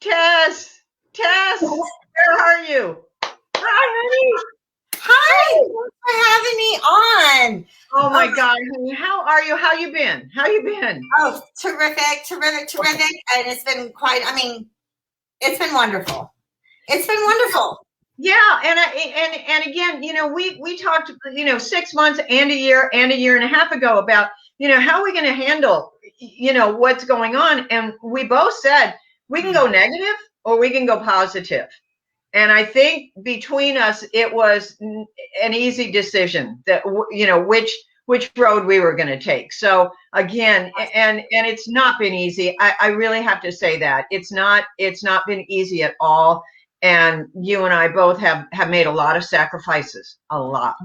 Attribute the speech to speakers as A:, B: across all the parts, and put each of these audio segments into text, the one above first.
A: Tess, Tess, where are you? Hi, honey.
B: Hi, thanks for having me on.
A: Oh my God, honey, how are you? How you been? How you been?
B: Oh, terrific. And it's been it's been wonderful. It's been wonderful.
A: Yeah, and again, we talked, 6 months and a year and a half ago about, how are we going to handle, what's going on? And we both said we can go negative or we can go positive. And I think between us, it was an easy decision that, which road we were going to take. So again, and it's not been easy. I really have to say that it's not been easy at all. And you and I both have made a lot of sacrifices, a lot.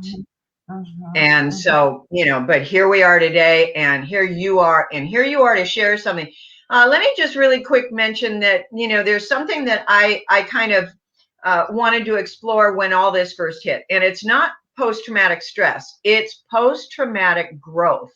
A: And so, but here we are today, and here you are to share something. Let me just really quick mention that, there's something that I kind of wanted to explore when all this first hit. And it's not post-traumatic stress, it's post-traumatic growth.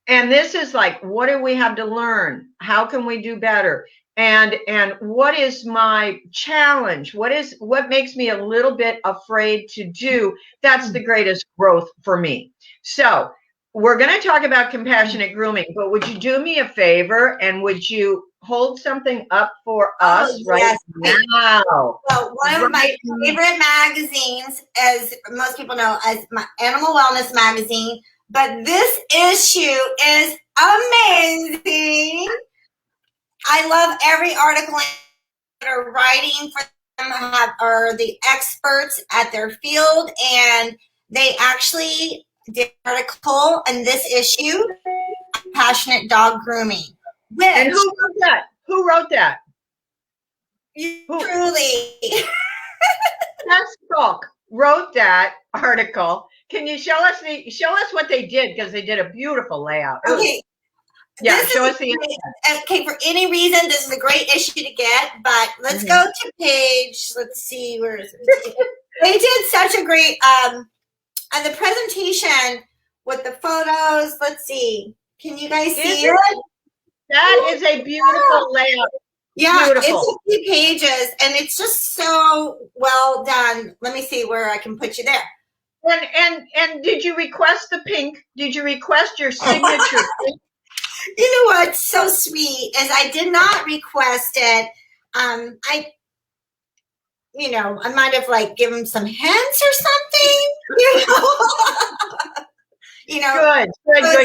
A: And this is like, what do we have to learn? How can we do better? And what is my challenge? What makes me a little bit afraid to do? That's the greatest growth for me. So we're going to talk about compassionate grooming, but would you do me a favor and would you hold something up for us right now?
B: Well, one of my favorite magazines, as most people know, as my Animal Wellness magazine, but this issue is amazing. I love every article that are writing for them are the experts at their field, and they actually did an article in this issue, Passionate Dog Grooming.
A: And who wrote that? Who wrote that?
B: Truly.
A: Tess Faulk wrote that article. Can you show us what they did? Because they did a beautiful layout.
B: Okay.
A: Yeah, show us the
B: okay, for any reason, this is a great issue to get, but let's go to page, let's see, where is it? They did such a great, the presentation with the photos, let's see, can you guys see it?
A: That is a beautiful layout.
B: Yeah,
A: beautiful.
B: It's a few pages, and it's just so well done. Let me see where I can put you there.
A: And did you request the pink? Did you request your signature pink?
B: You know what's so sweet is I did not request it. I might have like given some hints or something. Good. It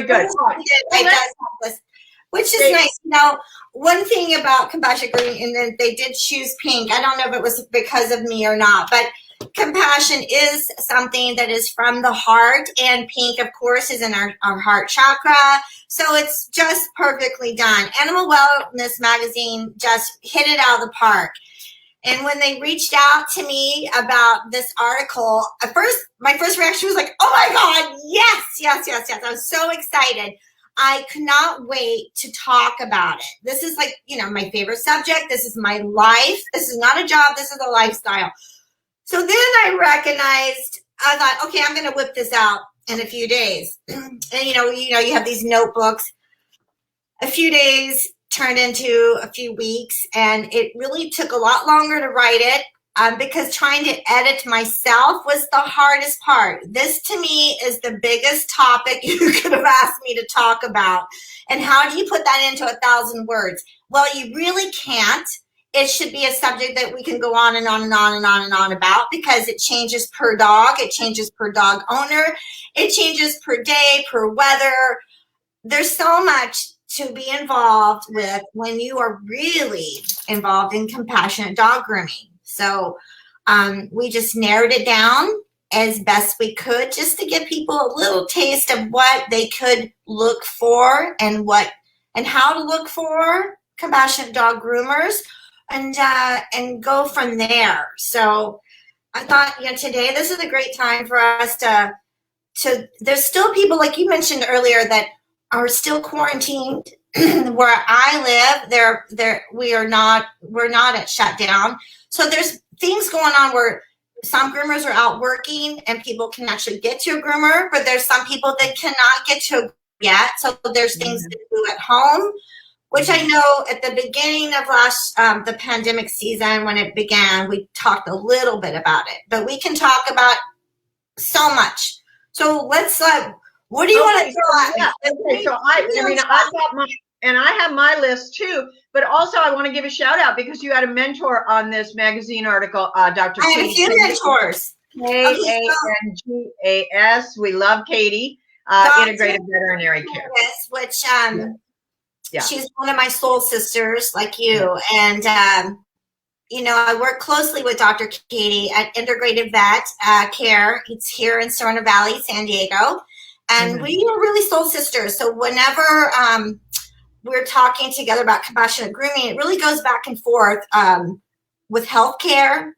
B: does help us, which is nice. One thing about compassion grooming, and then they did choose pink. I don't know if it was because of me or not, but compassion is something that is from the heart, and pink, of course, is in our heart chakra. So it's just perfectly done. Animal Wellness magazine just hit it out of the park. And when they reached out to me about this article, my first reaction was like, oh my God, yes. I was so excited. I could not wait to talk about it. This is like, my favorite subject. This is my life. This is not a job. This is a lifestyle. So then I thought, okay, I'm going to whip this out in a few days. And you have these notebooks. A few days turned into a few weeks, and it really took a lot longer to write it because trying to edit myself was the hardest part. This to me is the biggest topic you could have asked me to talk about. And how do you put that into 1,000 words? Well, you really can't. It should be a subject that we can go on and on and on and on and on about because it changes per dog. It changes per dog owner. It changes per day, per weather. There's so much to be involved with when you are really involved in compassionate dog grooming. So we just narrowed it down as best we could just to give people a little taste of what they could look for and how to look for compassionate dog groomers. And go from there. So I thought, today this is a great time for us to there's still people, like you mentioned earlier, that are still quarantined where I live. We're not at shutdown. So there's things going on where some groomers are out working and people can actually get to a groomer, but there's some people that cannot get to a groomer yet. So there's things to do at home. which I know at the beginning of the pandemic season when it began, we talked a little bit about it, but we can talk about so much. So let's, what do you want to
A: throw out? Okay, so I've got my, and I have my list too, but also I want to give a shout out because you had a mentor on this magazine article, Dr.
B: I have a few mentors.
A: Kangas. We love Katie, Integrative Veterinary Care.
B: Which, she's one of my soul sisters like you. And, I work closely with Dr. Katie at Integrative Vet Care. It's here in Serena Valley, San Diego. And we are really soul sisters. So whenever we're talking together about compassionate grooming, it really goes back and forth with healthcare,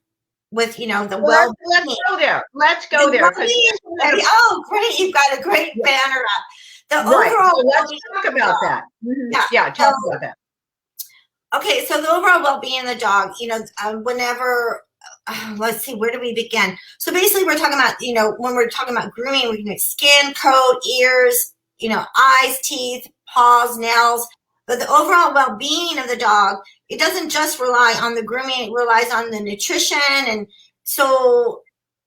B: with, the well.
A: Let's go there. Let's go there.
B: Oh, great. You've got a great banner up. The overall.
A: So let's talk about that. Talk about that.
B: Okay, so the overall well-being of the dog, whenever, let's see, where do we begin? So basically we're talking about, when we're talking about grooming, we can make skin, coat, ears, eyes, teeth, paws, nails, but the overall well-being of the dog, it doesn't just rely on the grooming, it relies on the nutrition. And so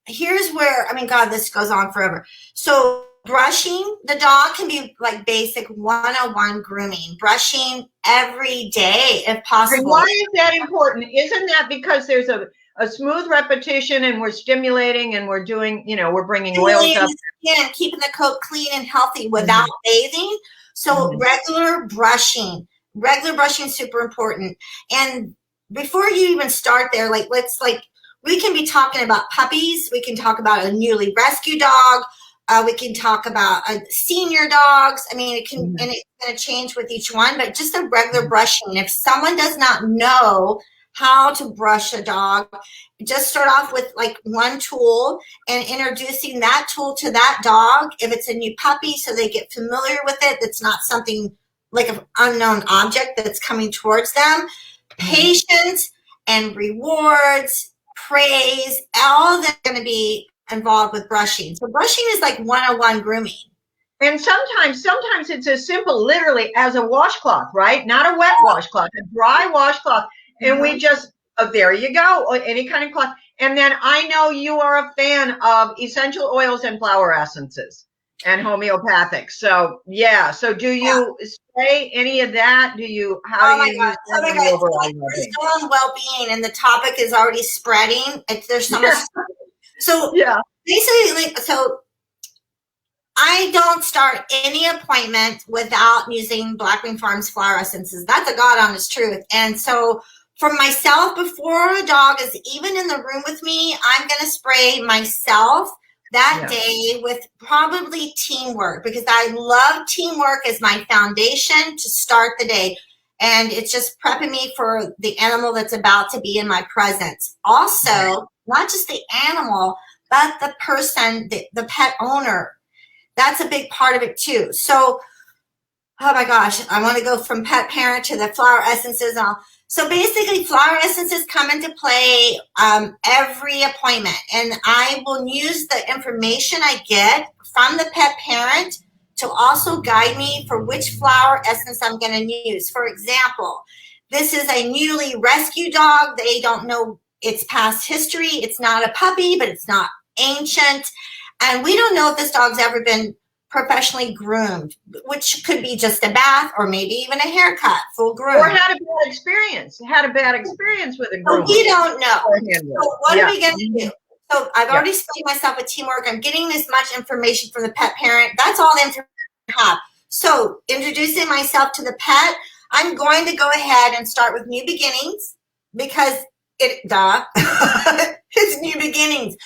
B: here's where, God, this goes on forever. So brushing the dog can be like basic 101 grooming, brushing every day if possible.
A: And why is that important? Isn't that because there's a smooth repetition and we're stimulating and we're doing, we're bringing oils up.
B: Yeah, keeping the coat clean and healthy without bathing. So regular brushing is super important. And before you even start there, we can be talking about puppies. We can talk about a newly rescued dog. We can talk about senior dogs. It can, and it's going to change with each one, but just a regular brushing. If someone does not know how to brush a dog, just start off with one tool and introducing that tool to that dog. If it's a new puppy, so they get familiar with it. That's not something like an unknown object that's coming towards them. Patience and rewards, praise, all that's going to be involved with brushing. So brushing is like 101 grooming.
A: And sometimes it's as simple literally as a washcloth, right? Not a wet washcloth, a dry washcloth. And we just, there you go, any kind of cloth. And then I know you are a fan of essential oils and flower essences and homeopathic. So so do you spray any of that? Do you, how do you use that overall well-being?
B: We're still on well-being and the topic is already spreading. There's so much. So basically, so I don't start any appointment without using BlackWing Farms flower essences. That's a God honest truth. And so for myself, before a dog is even in the room with me, I'm going to spray myself that day with probably teamwork, because I love teamwork as my foundation to start the day. And it's just prepping me for the animal that's about to be in my presence. Also, not just the animal, but the person, the pet owner. That's a big part of it too. So, oh my gosh, I want to go from pet parent to the flower essences and all. So basically, flower essences come into play every appointment, and I will use the information I get from the pet parent to also guide me for which flower essence I'm going to use. For example, this is a newly rescued dog. They don't know its past history. It's not a puppy, but it's not ancient. And we don't know if this dog's ever been professionally groomed, which could be just a bath or maybe even a haircut, full groom.
A: Or had a bad experience. Had a bad experience with a groom.
B: So we don't know. So what are we going to do? So I've already explained myself with teamwork. I'm getting this much information from the pet parent. That's all the information I have. So introducing myself to the pet, I'm going to go ahead and start with new beginnings because it's new beginnings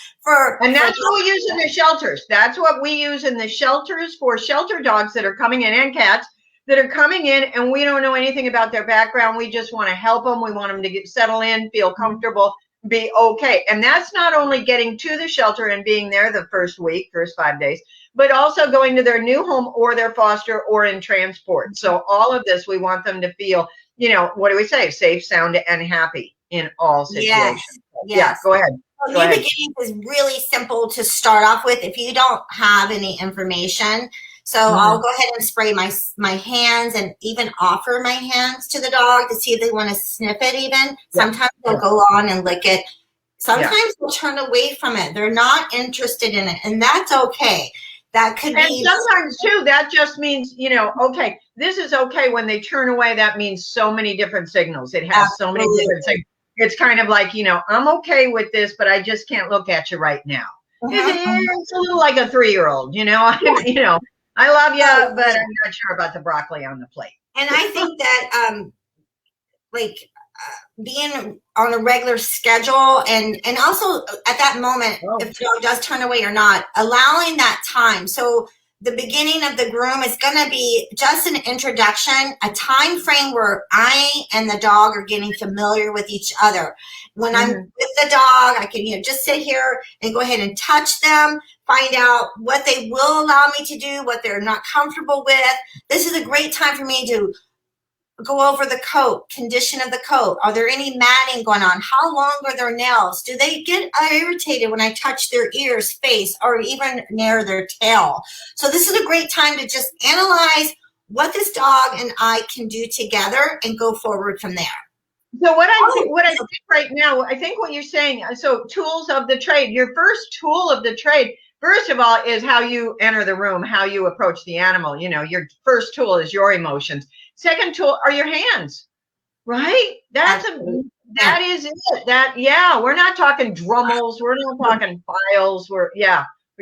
A: and that's what we use in the shelters. That's what we use in the shelters for shelter dogs that are coming in, and cats that are coming in, and we don't know anything about their background. We just want to help them. We want them to settle in, feel comfortable, be okay. And that's not only getting to the shelter and being there the first 5 days, but also going to their new home or their foster or in transport. So all of this, we want them to feel, what do we say? Safe, sound, and happy in all situations. Yeah, go ahead.
B: New beginnings is really simple to start off with if you don't have any information. So I'll go ahead and spray my hands and even offer my hands to the dog to see if they want to sniff it even. Sometimes they'll go on and lick it. Sometimes they'll turn away from it. They're not interested in it, and that's okay. That could be.
A: And sometimes too, that just means, you know, okay, this is okay. When they turn away, that means so many different signals. It has so many different signals. It's kind of like, you know, I'm okay with this, but I just can't look at you right now. It's a little like a 3-year-old, you know. You know, I love you, but I'm not sure about the broccoli on the plate.
B: And I think that, being on a regular schedule and also at that moment, if the dog does turn away or not, allowing that time. So the beginning of the groom is going to be just an introduction, a time frame where I and the dog are getting familiar with each other. When I'm with the dog, I can, you know, just sit here and go ahead and touch them, find out what they will allow me to do, what they're not comfortable with. This is a great time for me to go over the coat, condition of the coat. Are there any matting going on? How long are their nails? Do they get irritated when I touch their ears, face, or even near their tail? So this is a great time to just analyze what this dog and I can do together and go forward from there.
A: So what I think right now, I think what you're saying, so tools of the trade, your first tool of the trade, first of all, is how you enter the room, how you approach the animal. You know, your first tool is your emotions. Second tool are your hands, right? That is it. We're not talking Drummels, we're not talking files, we're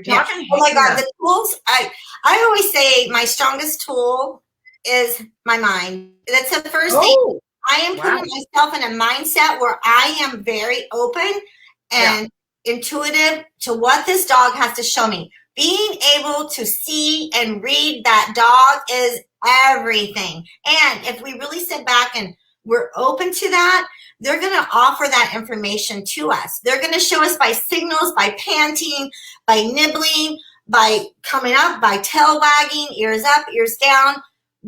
A: talking.
B: Oh my God, the tools. I always say my strongest tool is my mind. That's the first thing. I am putting myself in a mindset where I am very open and intuitive to what this dog has to show me. Being able to see and read that dog is everything. And if we really sit back and we're open to that, they're going to offer that information to us. They're going to show us by signals, by panting, by nibbling, by coming up, by tail wagging, ears up, ears down.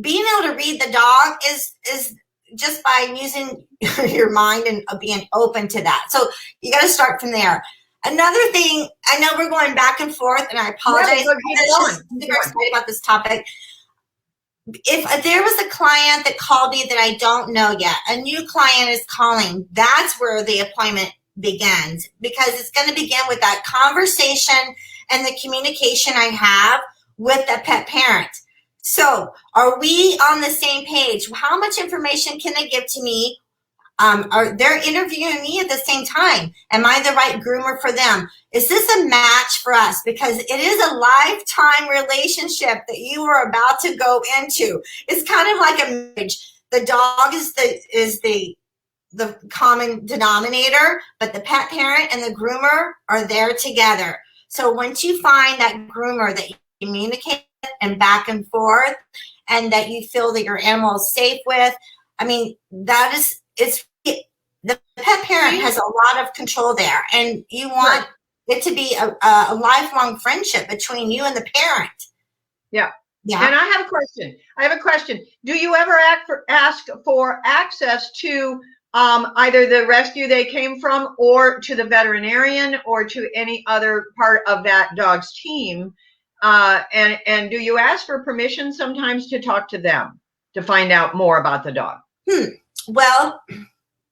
B: Being able to read the dog is just by using your mind and being open to that. So you got to start from there. Another thing, I know we're going back and forth, and I apologize. I'm super excited about this topic. If there was a client that called me that I don't know yet, a new client is calling, that's where the appointment begins, because it's going to begin with that conversation and the communication I have with the pet parent. So are we on the same page? How much information can they give to me? Are they interviewing me at the same time? Am I the right groomer for them? Is this a match for us? Because it is a lifetime relationship that you are about to go into. It's kind of like a marriage. The dog is the common denominator, but the pet parent and the groomer are there together. So once you find that groomer that you communicate and back and forth, and that you feel that your animal is safe with, I mean, the pet parent has a lot of control there, and you want it to be a lifelong friendship between you and the parent.
A: Yeah. And I have a question. Do you ever ask for access to either the rescue they came from, or to the veterinarian, or to any other part of that dog's team? And do you ask for permission sometimes to talk to them to find out more about the dog?
B: Well,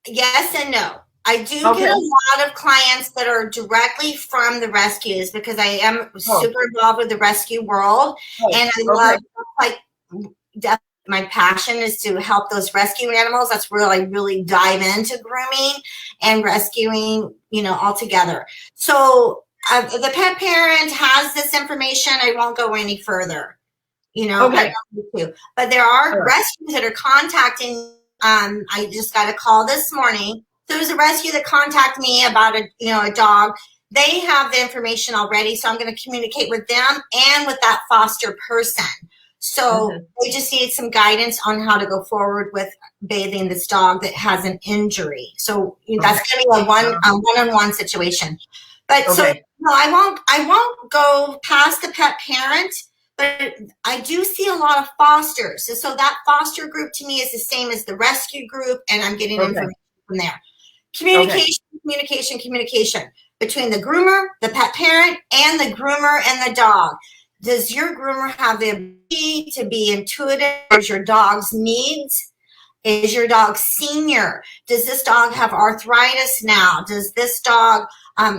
B: yes and no. I do get a lot of clients that are directly from the rescues, because I am super involved with the rescue world. And I love, definitely my passion is to help those rescue animals. That's where I really dive into grooming and rescuing, all together. So the pet parent has this information. I won't go any further, I don't need to. But there are rescues that are contacting. I just got a call this morning. There was a rescue that contacted me about a dog. They have the information already, so I'm going to communicate with them and with that foster person. So they just need some guidance on how to go forward with bathing this dog that has an injury. So that's going to be a one-on-one situation. But no, I won't go past the pet parent. But I do see a lot of fosters. So that foster group to me is the same as the rescue group, and I'm getting information from there. Communication between the groomer, the pet parent, and the groomer and the dog. Does your groomer have the ability to be intuitive towards your dog's needs? Is your dog senior? Does this dog have arthritis now? Does this dog,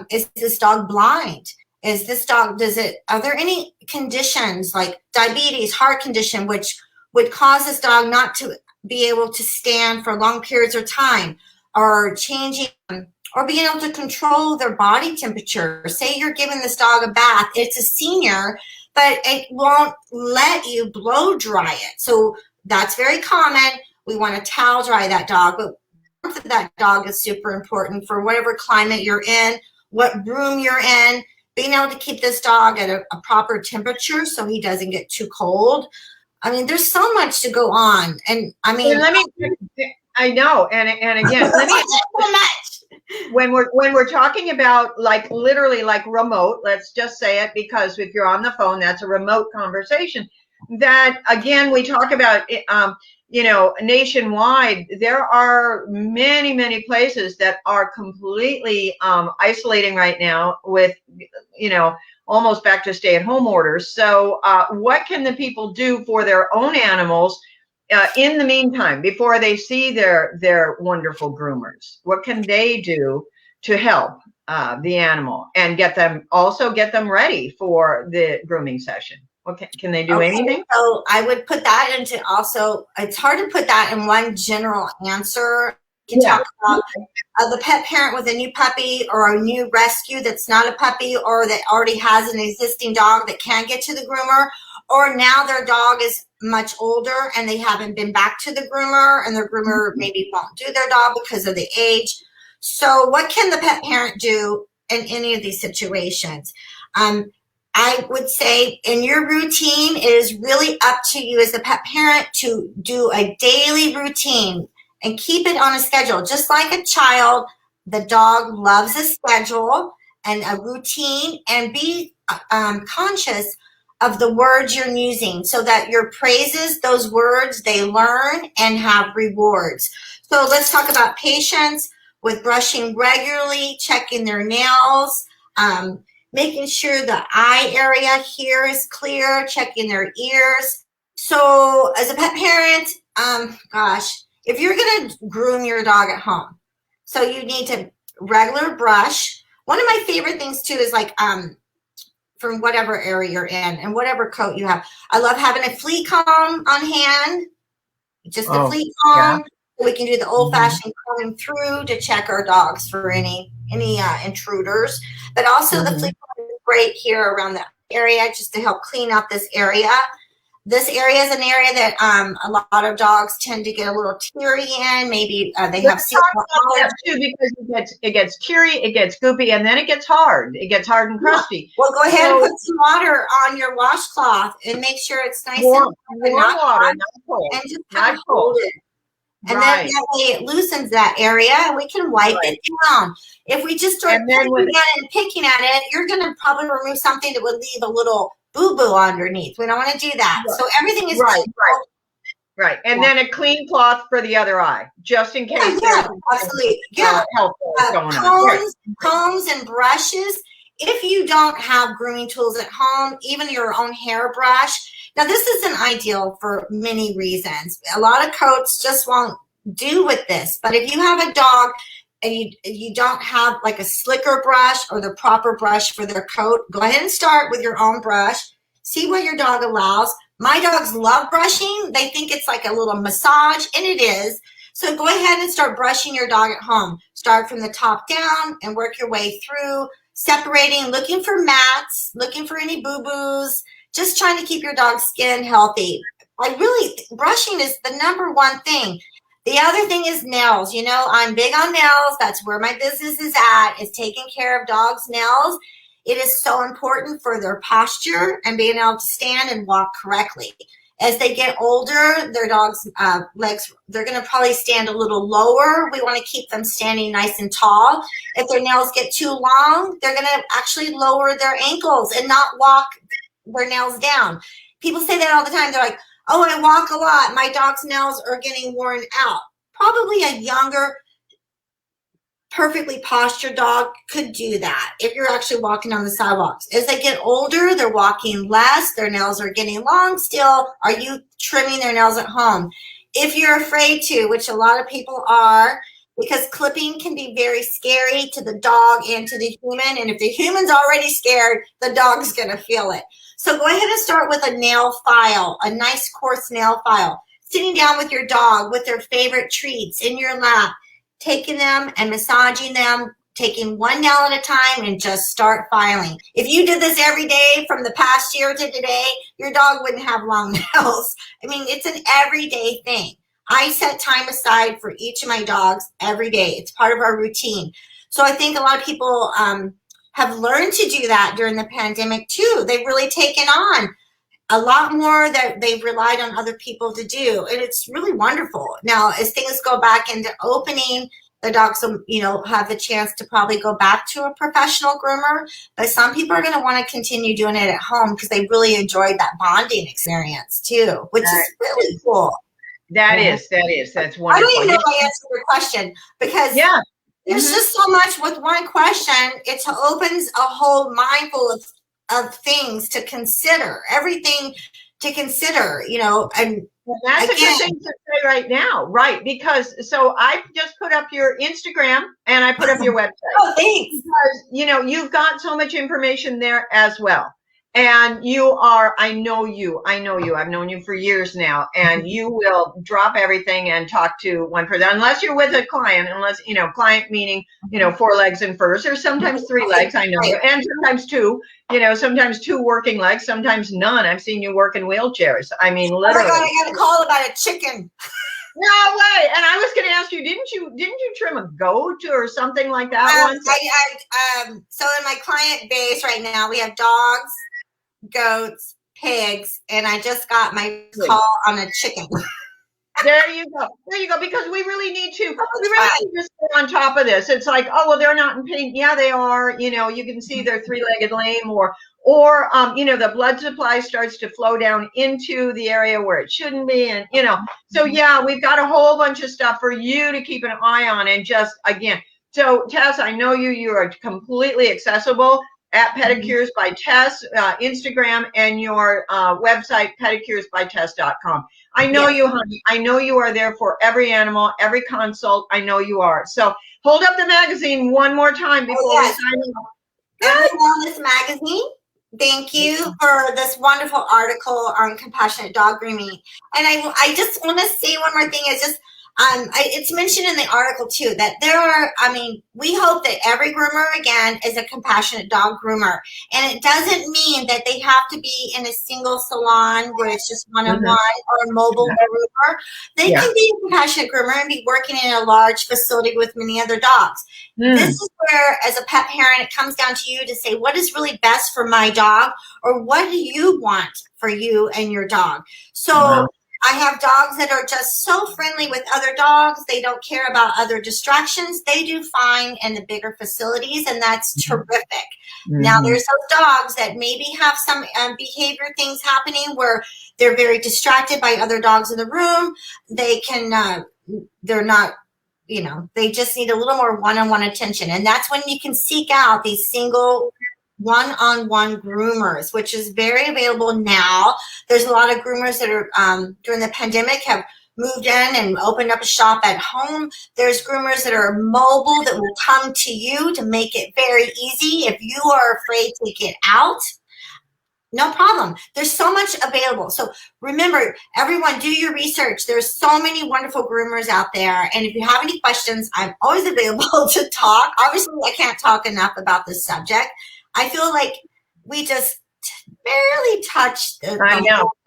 B: is this dog blind? Is this dog, are there any conditions like diabetes, heart condition, which would cause this dog not to be able to stand for long periods of time, or changing, or being able to control their body temperature? Say you're giving this dog a bath, it's a senior, but it won't let you blow dry it. So that's very common. We want to towel dry that dog, but warmth of that dog is super important for whatever climate you're in, what room you're in, being able to keep this dog at a proper temperature so he doesn't get too cold. I mean, there's so much to go on. And I mean,
A: I know. And again, let me so much. When we're talking about like literally like remote, let's just say it, because if you're on the phone, that's a remote conversation. That again, we talk about nationwide, there are many, many places that are completely isolating right now with, almost back to stay-at-home orders. So what can the people do for their own animals in the meantime, before they see their wonderful groomers? What can they do to help the animal and get them ready for the grooming session? Okay, can they do anything?
B: So I would put that into also, it's hard to put that in one general answer. You can talk about the pet parent with a new puppy or a new rescue that's not a puppy, or that already has an existing dog that can't get to the groomer, or now their dog is much older and they haven't been back to the groomer, and their groomer maybe won't do their dog because of the age. So what can the pet parent do in any of these situations? I would say in your routine, it is really up to you as the pet parent to do a daily routine and keep it on a schedule. Just like a child, the dog loves a schedule and a routine, and be conscious of the words you're using so that your praises, those words, they learn and have rewards. So let's talk about patience with brushing regularly, checking their nails, making sure the eye area here is clear, checking their ears. So as a pet parent, if you're going to groom your dog at home, so you need to regular brush. One of my favorite things too is like from whatever area you're in and whatever coat you have. I love having a flea comb on hand, just a flea comb. Yeah. We can do the old-fashioned combing through to check our dogs for any intruders, but also the flea comb is great here around the area just to help clean up this area. This area is an area that a lot of dogs tend to get a little teary in. Maybe they have
A: too, because it gets teary, it gets goopy, and then it gets hard. It gets hard and crusty.
B: Well, go ahead and put some water on your washcloth and make sure it's nice
A: warm
B: and
A: not water, not cold,
B: and just kind of hold it. And then that way it loosens that area, and we can wipe it down. If we just start picking at it, you're going to probably remove something that would leave a little boo-boo underneath. We don't want to do that. Right. So everything is
A: right. And then a clean cloth for the other eye, just in case.
B: Absolutely.
A: Helpful going on.
B: Combs and brushes. If you don't have grooming tools at home, even your own hairbrush. Now, this isn't ideal for many reasons. A lot of coats just won't do with this. But if you have a dog and you don't have like a slicker brush or the proper brush for their coat, go ahead and start with your own brush. See what your dog allows. My dogs love brushing. They think it's like a little massage, and it is. So go ahead and start brushing your dog at home. Start from the top down and work your way through, separating, looking for mats, looking for any boo-boos, just trying to keep your dog's skin healthy. Brushing is the number one thing. The other thing is nails. I'm big on nails. That's where my business is at, is taking care of dogs' nails. It is so important for their posture and being able to stand and walk correctly. As they get older, their dogs' legs, they're going to probably stand a little lower. We want to keep them standing nice and tall. If their nails get too long, they're going to actually lower their ankles and not walk their nails down. People say that all the time. They're like, oh, I walk a lot. My dog's nails are getting worn out. Probably a younger perfectly postured dog could do that if you're actually walking on the sidewalks. As they get older, they're walking less, their nails are getting long still. Are you trimming their nails at home? If you're afraid to, which a lot of people are, because clipping can be very scary to the dog and to the human. And if the human's already scared, the dog's going to feel it. So go ahead and start with a nail file, a nice coarse nail file. Sitting down with your dog with their favorite treats in your lap, taking them and massaging them, taking one nail at a time and just start filing. If you did this every day from the past year to today, your dog wouldn't have long nails. I mean, it's an everyday thing. I set time aside for each of my dogs every day. It's part of our routine. So I think a lot of people have learned to do that during the pandemic too. They've really taken on a lot more that they've relied on other people to do. And it's really wonderful. Now, as things go back into opening, the dogs will, you know, have the chance to probably go back to a professional groomer. But some people are going to want to continue doing it at home because they really enjoyed that bonding experience too, which is really cool.
A: That's wonderful.
B: I don't even know if I answered your question because there's just so much with one question. It opens a whole mind full of things to consider, everything to consider, you know, and
A: that's a good thing to say right now, right? Because so I just put up your Instagram and I put up your website.
B: Oh, thanks.
A: Because, you know, you've got so much information there as well. And you are, I know you, I've known you for years now, and you will drop everything and talk to one person, unless you're with a client, unless, you know, client meaning, you know, 4 legs and first, or sometimes 3 legs, I know, and sometimes 2, you know, sometimes 2 working legs, sometimes none. I've seen you work in wheelchairs. I mean, literally. Oh my
B: God, I got a call about a chicken.
A: No way. And I was going to ask you, didn't you trim a goat or something like that once?
B: So in my client base right now, we have dogs, goats, pigs, and I just got my call on a chicken.
A: There you go. Because we really need to stay on top of this. It's like, oh, well, they're not in pain. Yeah, they are. You know, you can see they're 3-legged lame, or you know, the blood supply starts to flow down into the area where it shouldn't be. And, you know, so yeah, we've got a whole bunch of stuff for you to keep an eye on. And just, again, so Tess, I know you are completely accessible at Pedicures by Tess, Instagram, and your website, pedicuresbytess.com. I know you, honey. I know you are there for every animal, every consult. I know you are. So hold up the magazine one more time before we sign off.
B: Animal Wellness Magazine. Thank you for this wonderful article on compassionate dog grooming. And I just want to say one more thing. Is just it's mentioned in the article too that there are, I mean, we hope that every groomer again is a compassionate dog groomer, and it doesn't mean that they have to be in a single salon where it's just one-on-one or a mobile groomer. They can be a compassionate groomer and be working in a large facility with many other dogs. This is where, as a pet parent, it comes down to you to say, what is really best for my dog, or what do you want for you and your dog? So I have dogs that are just so friendly with other dogs. They don't care about other distractions. They do fine in the bigger facilities, and that's terrific. Now, there's those dogs that maybe have some behavior things happening where they're very distracted by other dogs in the room. They can, they're not, you know, they just need a little more one-on-one attention. And that's when you can seek out these single one-on-one groomers, which is very available now. There's a lot of groomers that are during the pandemic have moved in and opened up a shop at home. There's groomers that are mobile that will come to you to make it very easy. If you are afraid to get out, no problem. There's so much available. So remember, everyone, do your research. There's so many wonderful groomers out there. And if you have any questions, I'm always available to talk. Obviously, I can't talk enough about this subject. I feel like we just barely touched the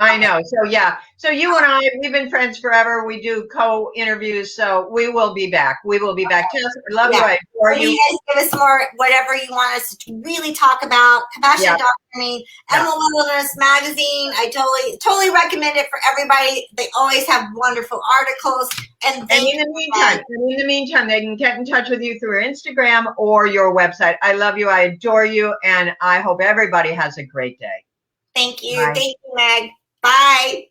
A: I know. So yeah. So you and I, we've been friends forever. We do co-interviews. So we will be back. Tess, I love you. I adore you.
B: Guys give us more, whatever you want us to really talk about. Compassionate Dog Grooming, Animal Wellness Magazine. I totally recommend it for everybody. They always have wonderful articles. And in
A: the meantime, they can get in touch with you through Instagram or your website. I love you. I adore you. And I hope everybody has a great day.
B: Thank you. Bye. Thank you, Meg. Bye.